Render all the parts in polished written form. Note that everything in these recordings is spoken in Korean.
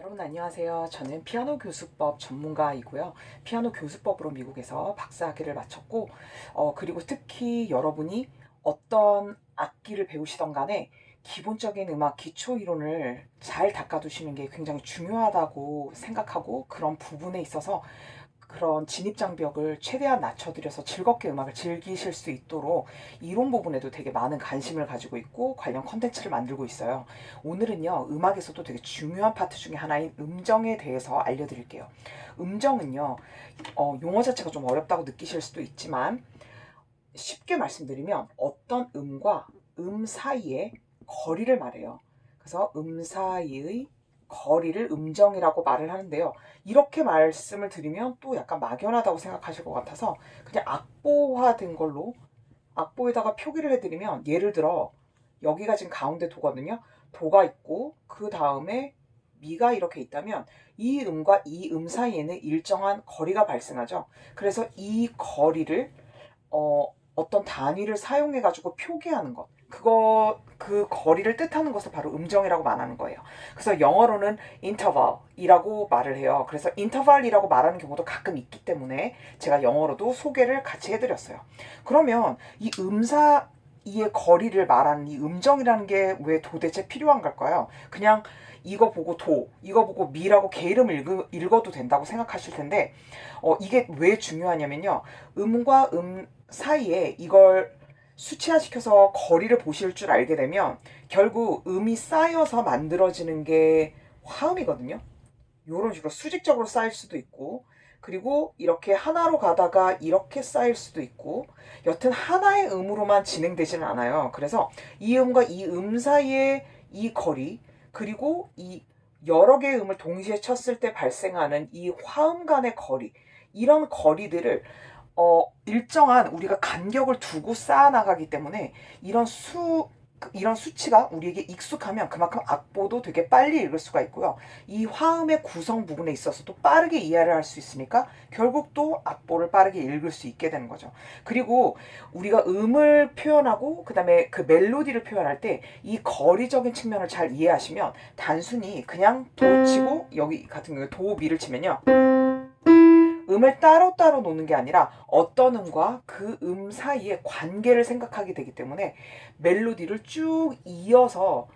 여러분 안녕하세요. 저는 피아노 교수법 전문가이고요. 피아노 교수법으로 미국에서 박사학위를 마쳤고 그리고 특히 여러분이 어떤 악기를 배우시던 간에 기본적인 음악 기초 이론을 잘 닦아두시는 게 굉장히 중요하다고 생각하고, 그런 부분에 있어서 그런 진입장벽을 최대한 낮춰드려서 즐겁게 음악을 즐기실 수 있도록 이론 부분에도 되게 많은 관심을 가지고 있고 관련 컨텐츠를 만들고 있어요. 오늘은요, 음악에서도 되게 중요한 파트 중에 하나인 음정에 대해서 알려드릴게요. 음정은요, 용어 자체가 좀 어렵다고 느끼실 수도 있지만 쉽게 말씀드리면 어떤 음과 음 사이의 거리를 말해요. 그래서 음 사이의 거리를 음정이라고 말을 하는데요. 이렇게 말씀을 드리면 또 약간 막연하다고 생각하실 것 같아서 그냥 악보화된 걸로 악보에다가 표기를 해드리면, 예를 들어 여기가 지금 가운데 도거든요. 도가 있고 그 다음에 미가 이렇게 있다면 이 음과 이 음 사이에는 일정한 거리가 발생하죠. 그래서 이 거리를 어떤 단위를 사용해 가지고 표기하는 것, 그 거리를 뜻하는 것을 바로 음정이라고 말하는 거예요. 그래서 영어로는 interval이라고 말을 해요. 그래서 interval이라고 말하는 경우도 가끔 있기 때문에 제가 영어로도 소개를 같이 해드렸어요. 그러면 이 음사 이의 거리를 말하는 이 음정이라는 게 왜 도대체 필요한 걸까요? 그냥 이거 보고 도, 이거 보고 미라고 게으름 읽어도 된다고 생각하실 텐데, 이게 왜 중요하냐면요. 음과 음 사이에 이걸 수치화시켜서 거리를 보실 줄 알게 되면 결국 음이 쌓여서 만들어지는 게 화음이거든요. 이런 식으로 수직적으로 쌓일 수도 있고, 그리고 이렇게 하나로 가다가 이렇게 쌓일 수도 있고, 여튼 하나의 음으로만 진행되지는 않아요. 그래서 이 음과 이 음 사이의 이 거리, 그리고 이 여러 개의 음을 동시에 쳤을 때 발생하는 이 화음 간의 거리, 이런 거리들을 일정한 우리가 간격을 두고 쌓아나가기 때문에 이런 수치가 우리에게 익숙하면 그만큼 악보도 되게 빨리 읽을 수가 있고요. 이 화음의 구성 부분에 있어서도 빠르게 이해를 할 수 있으니까 결국 또 악보를 빠르게 읽을 수 있게 되는 거죠. 그리고 우리가 음을 표현하고 그다음에 그 멜로디를 표현할 때 이 거리적인 측면을 잘 이해하시면, 단순히 그냥 도 치고 여기 같은 경우에 도 미를 치면요, 음을 따로따로 놓는 게 아니라 어떤 음과 그 음 사이의 관계를 생각하게 되기 때문에 멜로디를 쭉 이어서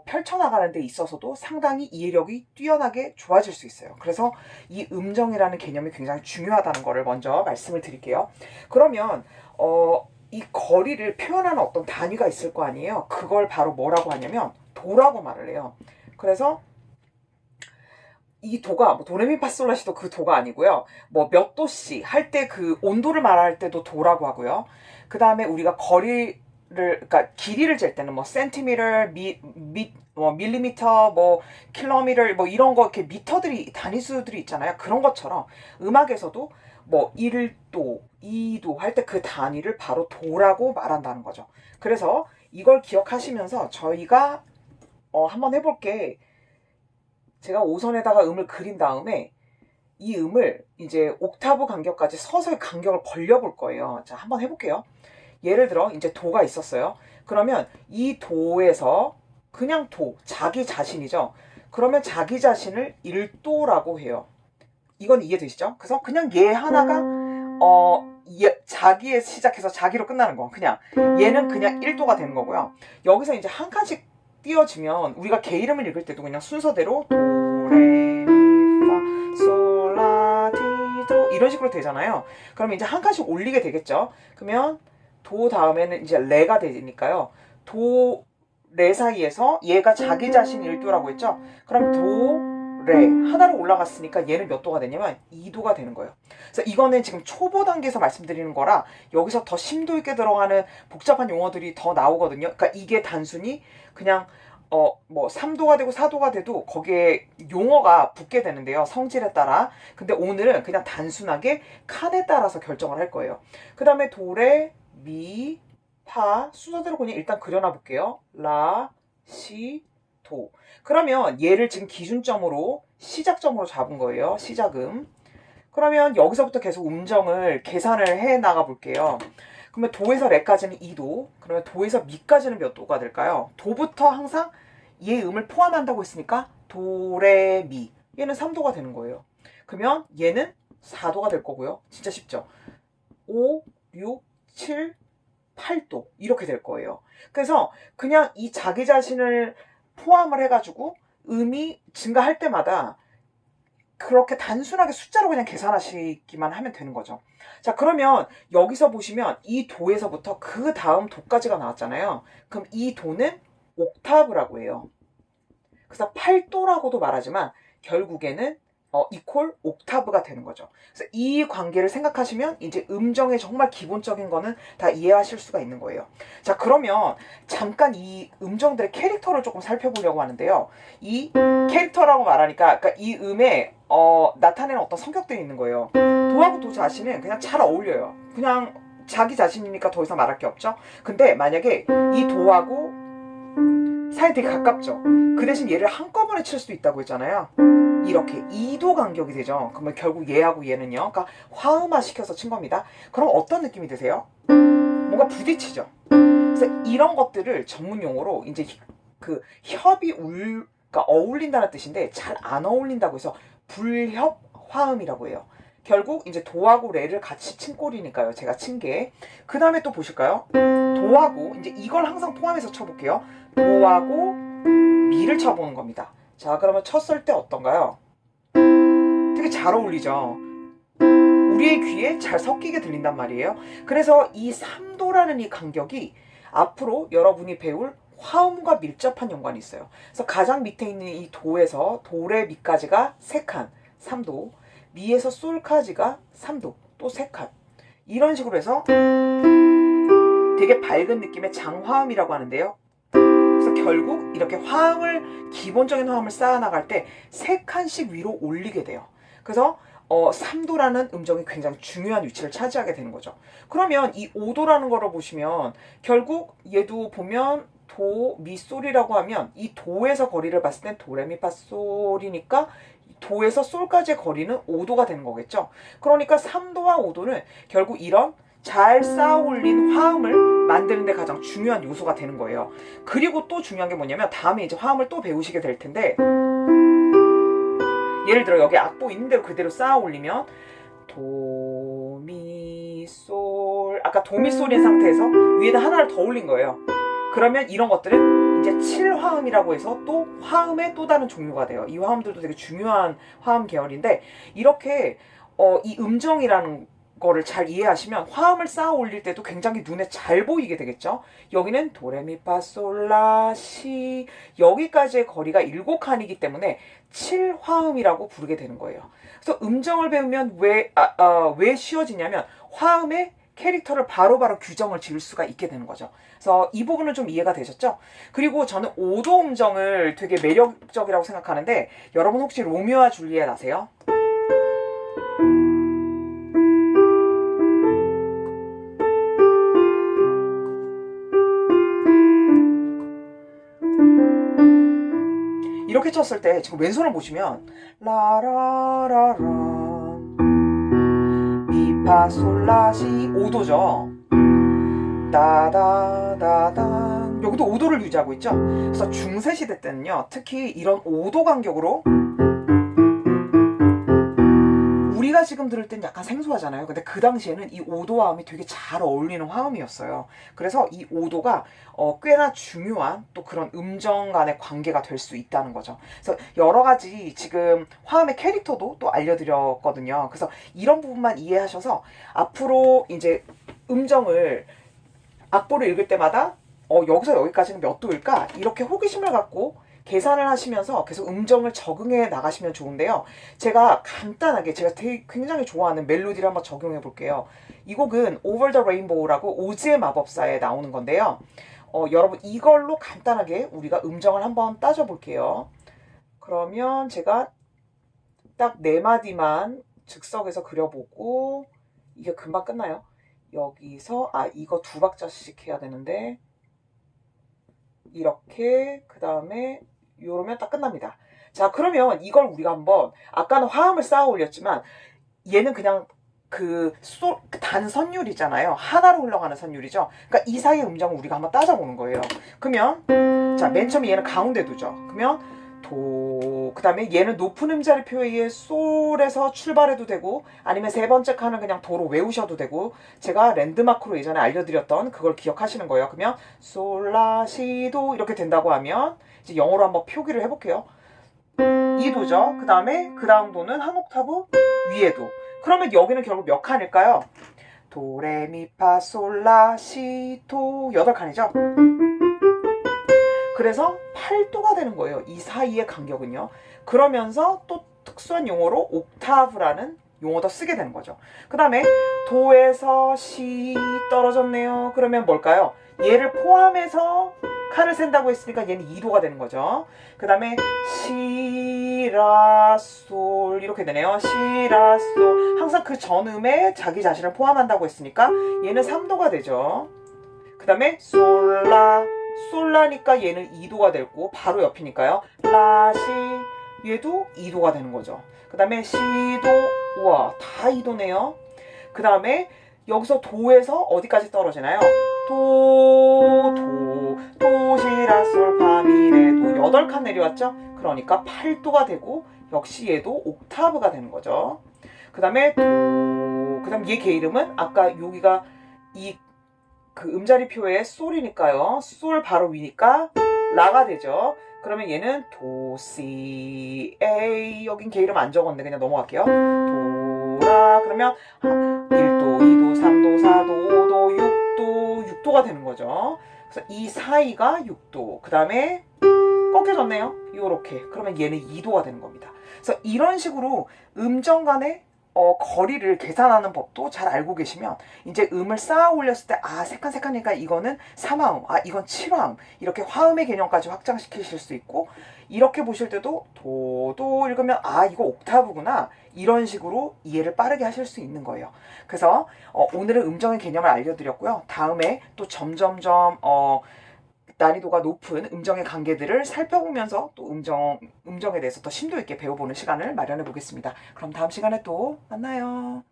펼쳐나가는 데 있어서도 상당히 이해력이 뛰어나게 좋아질 수 있어요. 그래서 이 음정이라는 개념이 굉장히 중요하다는 것을 먼저 말씀을 드릴게요. 그러면 이 거리를 표현하는 어떤 단위가 있을 거 아니에요. 그걸 바로 뭐라고 하냐면 도라고 말을 해요. 그래서 이 도가 뭐 도레미파솔라시도 그 도가 아니고요. 뭐 몇 도씨 할 때 그 온도를 말할 때도 도라고 하고요. 그 다음에 우리가 거리를, 그러니까 길이를 잴 때는 뭐 센티미터, 뭐 밀리미터, 뭐 킬로미터, 뭐 이런 거 이렇게 미터들이 단위수들이 있잖아요. 그런 것처럼 음악에서도 뭐 1도, 2도 할 때 그 단위를 바로 도라고 말한다는 거죠. 그래서 이걸 기억하시면서 저희가 한번 해볼게. 제가 오선에다가 음을 그린 다음에 이 음을 이제 옥타브 간격까지 서서히 간격을 벌려볼 거예요. 자, 한번 해볼게요. 예를 들어 이제 도가 있었어요. 그러면 이 도에서 그냥 도, 자기 자신이죠. 그러면 자기 자신을 1도라고 해요. 이건 이해되시죠? 그래서 그냥 얘 하나가 자기에 시작해서 자기로 끝나는 거. 그냥 얘는 그냥 1도가 되는 거고요. 여기서 이제 한 칸씩 띄워지면 우리가 개 이름을 읽을 때도 그냥 순서대로 도, 레, 미, 파, 솔, 라, 티, 도 이런 식으로 되잖아요. 그러면 이제 한 칸씩 올리게 되겠죠. 그러면 도 다음에는 이제 레가 되니까요. 도, 레 사이에서 얘가 자기 자신 1도라고 했죠. 그럼 도, 레 하나로 올라갔으니까 얘는 몇 도가 되냐면 2도가 되는 거예요. 그래서 이거는 지금 초보 단계에서 말씀드리는 거라 여기서 더 심도 있게 들어가는 복잡한 용어들이 더 나오거든요. 그러니까 이게 단순히 그냥 뭐 3도가 되고 4도가 돼도 거기에 용어가 붙게 되는데요. 성질에 따라. 근데 오늘은 그냥 단순하게 칸에 따라서 결정을 할 거예요. 그 다음에 도레, 미, 파 순서대로 그냥 일단 그려놔 볼게요. 라, 시, 도. 그러면 얘를 지금 기준점으로 시작점으로 잡은 거예요. 시작음. 그러면 여기서부터 계속 음정을 계산을 해 나가 볼게요. 그러면 도에서 레까지는 2도. 그러면 도에서 미까지는 몇 도가 될까요? 도부터 항상 얘 음을 포함한다고 했으니까 도레 미 얘는 3도가 되는 거예요. 그러면 얘는 4도가 될 거고요. 진짜 쉽죠? 5, 6, 7, 8도 이렇게 될 거예요. 그래서 그냥 이 자기 자신을 포함을 해가지고 음이 증가할 때마다 그렇게 단순하게 숫자로 그냥 계산하시기만 하면 되는 거죠. 자, 그러면 여기서 보시면 이 도에서부터 그 다음 도까지가 나왔잖아요. 그럼 이 도는 옥타브라고 해요. 그래서 8도라고도 말하지만 결국에는 이퀄 옥타브가 되는 거죠. 그래서 이 관계를 생각하시면 이제 음정의 정말 기본적인 거는 다 이해하실 수가 있는 거예요. 자, 그러면 잠깐 이 음정들의 캐릭터를 조금 살펴보려고 하는데요. 이 캐릭터라고 말하니까 그러니까 이 음에 나타내는 어떤 성격들이 있는 거예요. 도하고 도 자신은 그냥 잘 어울려요. 그냥 자기 자신이니까 더 이상 말할 게 없죠. 근데 만약에 이 도하고 사이 되게 가깝죠. 그 대신 얘를 한꺼번에 칠 수도 있다고 했잖아요. 이렇게 2도 간격이 되죠. 그러면 결국 얘하고 얘는요. 그러니까 화음화 시켜서 친 겁니다. 그럼 어떤 느낌이 드세요? 뭔가 부딪히죠. 그래서 이런 것들을 전문 용어로 이제 그 협이 그러니까 어울린다는 뜻인데 잘 안 어울린다고 해서 불협 화음이라고 해요. 결국 이제 도하고 레를 같이 친 꼴이니까요. 제가 친 게. 그 다음에 또 보실까요? 도하고 이제 이걸 항상 포함해서 쳐볼게요. 도하고 미를 쳐보는 겁니다. 자, 그러면 쳤을 때 어떤가요? 되게 잘 어울리죠. 우리의 귀에 잘 섞이게 들린단 말이에요. 그래서 이 3도라는 이 간격이 앞으로 여러분이 배울 화음과 밀접한 연관이 있어요. 그래서 가장 밑에 있는 이 도에서 도레 미까지가 3칸, 3도, 미에서 솔까지가 3도, 또 3칸. 이런 식으로 해서 되게 밝은 느낌의 장화음이라고 하는데요. 그래서 결국 이렇게 화음을 기본적인 화음을 쌓아나갈 때 3칸씩 위로 올리게 돼요. 그래서 3도라는 음정이 굉장히 중요한 위치를 차지하게 되는 거죠. 그러면 이 5도라는 거를 보시면 결국 얘도 보면 도, 미, 솔이라고 하면 이 도에서 거리를 봤을 땐 도레미파솔이니까 도에서 솔까지의 거리는 5도가 되는 거겠죠. 그러니까 3도와 5도는 결국 이런 잘 쌓아올린 화음을 만드는 데 가장 중요한 요소가 되는 거예요. 그리고 또 중요한 게 뭐냐면 다음에 이제 화음을 또 배우시게 될 텐데 예를 들어 여기 악보 있는 대로 그대로 쌓아 올리면 도, 미, 솔 아까 도, 미, 솔인 상태에서 위에다 하나를 더 올린 거예요. 그러면 이런 것들은 이제 7화음이라고 해서 또 화음의 또 다른 종류가 돼요. 이 화음들도 되게 중요한 화음 계열인데 이렇게 이 음정이라는 거를 잘 이해하시면 화음을 쌓아 올릴 때도 굉장히 눈에 잘 보이게 되겠죠. 여기는 도레미파솔라시 여기까지의 거리가 7칸이기 때문에 7화음이라고 부르게 되는 거예요. 그래서 음정을 배우면 왜 쉬워지냐면 화음의 캐릭터를 바로바로 규정을 지을 수가 있게 되는 거죠. 그래서 이 부분은 좀 이해가 되셨죠? 그리고 저는 5도 음정을 되게 매력적이라고 생각하는데 여러분 혹시 로미오와 줄리엣 아세요? 이렇게 쳤을 때 지금 왼손을 보시면 라라라라 미파솔라시 5도죠. 다다다단 여기도 5도를 유지하고 있죠. 그래서 중세 시대 때는요 특히 이런 5도 간격으로 우리가 지금 들을 땐 약간 생소하잖아요. 근데 그 당시에는 이 5도 화음이 되게 잘 어울리는 화음이었어요. 그래서 이 5도가 꽤나 중요한 또 그런 음정 간의 관계가 될 수 있다는 거죠. 그래서 여러 가지 지금 화음의 캐릭터도 또 알려드렸거든요. 그래서 이런 부분만 이해하셔서 앞으로 이제 음정을 악보를 읽을 때마다 여기서 여기까지는 몇 도일까? 이렇게 호기심을 갖고 계산을 하시면서 계속 음정을 적응해 나가시면 좋은데요. 제가 간단하게 제가 굉장히 좋아하는 멜로디를 한번 적용해 볼게요. 이 곡은 Over the Rainbow라고 오즈의 마법사에 나오는 건데요. 여러분 이걸로 간단하게 우리가 음정을 한번 따져 볼게요. 그러면 제가 딱 4마디만 즉석에서 그려보고 이게 금방 끝나요. 여기서 이거 2박자씩 해야 되는데 이렇게 그 다음에 요러면 딱 끝납니다. 자, 그러면 이걸 우리가 한번 아까는 화음을 쌓아 올렸지만 얘는 그냥 단 선율이잖아요. 하나로 흘러가는 선율이죠. 그러니까 이 사이의 음정을 우리가 한번 따져보는 거예요. 그러면 자, 맨 처음에 얘는 가운데 두죠. 그러면 도, 그 다음에 얘는 높은 음자리표에 의해 솔에서 출발해도 되고 아니면 세 번째 칸은 그냥 도로 외우셔도 되고 제가 랜드마크로 예전에 알려드렸던 그걸 기억하시는 거예요. 그러면 솔라시도 이렇게 된다고 하면 이제 영어로 한번 표기를 해볼게요. 이 도죠. 그 다음에 그 다음 도는 한 옥타브 위에 도. 그러면 여기는 결국 몇 칸일까요? 도레미파솔라시도 8칸이죠. 그래서 8도가 되는 거예요. 이 사이의 간격은요. 그러면서 또 특수한 용어로 옥타브라는 용어도 쓰게 되는 거죠. 그 다음에 도에서 시 떨어졌네요. 그러면 뭘까요? 얘를 포함해서 칸을 센다고 했으니까 얘는 2도가 되는 거죠. 그 다음에 시라솔 이렇게 되네요. 시라솔 항상 그 전음에 자기 자신을 포함한다고 했으니까 얘는 3도가 되죠. 그 다음에 솔라니까 얘는 2도가 되고 바로 옆이니까요. 라시 얘도 2도가 되는 거죠. 그 다음에 시도 우와 다 2도네요. 그 다음에 여기서 도에서 어디까지 떨어지나요? 도시라솔파미레도 8칸 내려왔죠? 그러니까 8도가 되고 역시 얘도 옥타브가 되는 거죠. 그 다음에 그 다음 얘 개 이름은 아까 여기가 그 음자리표의 솔이니까요. 솔 바로 위니까 라가 되죠. 그러면 얘는 도, 시, 에이 여긴 개 이름 안 적었는데 그냥 넘어갈게요. 도라 그러면 1도, 2도, 3도, 4도, 5도, 6도, 6도가 되는 거죠. 그래서 이 사이가 6도. 그 다음에 꺾여졌네요. 요렇게. 그러면 얘는 2도가 되는 겁니다. 그래서 이런 식으로 음정 간의 거리를 계산하는 법도 잘 알고 계시면 이제 음을 쌓아 올렸을 때 세 칸이니까 이거는 3화음, 이건 7화음 이렇게 화음의 개념까지 확장시키실 수 있고 이렇게 보실 때도 도도 읽으면 이거 옥타브구나 이런 식으로 이해를 빠르게 하실 수 있는 거예요. 그래서 오늘은 음정의 개념을 알려드렸고요. 다음에 또 점점점 난이도가 높은 음정의 관계들을 살펴보면서 또 음정에 대해서 더 심도 있게 배워보는 시간을 마련해 보겠습니다. 그럼 다음 시간에 또 만나요.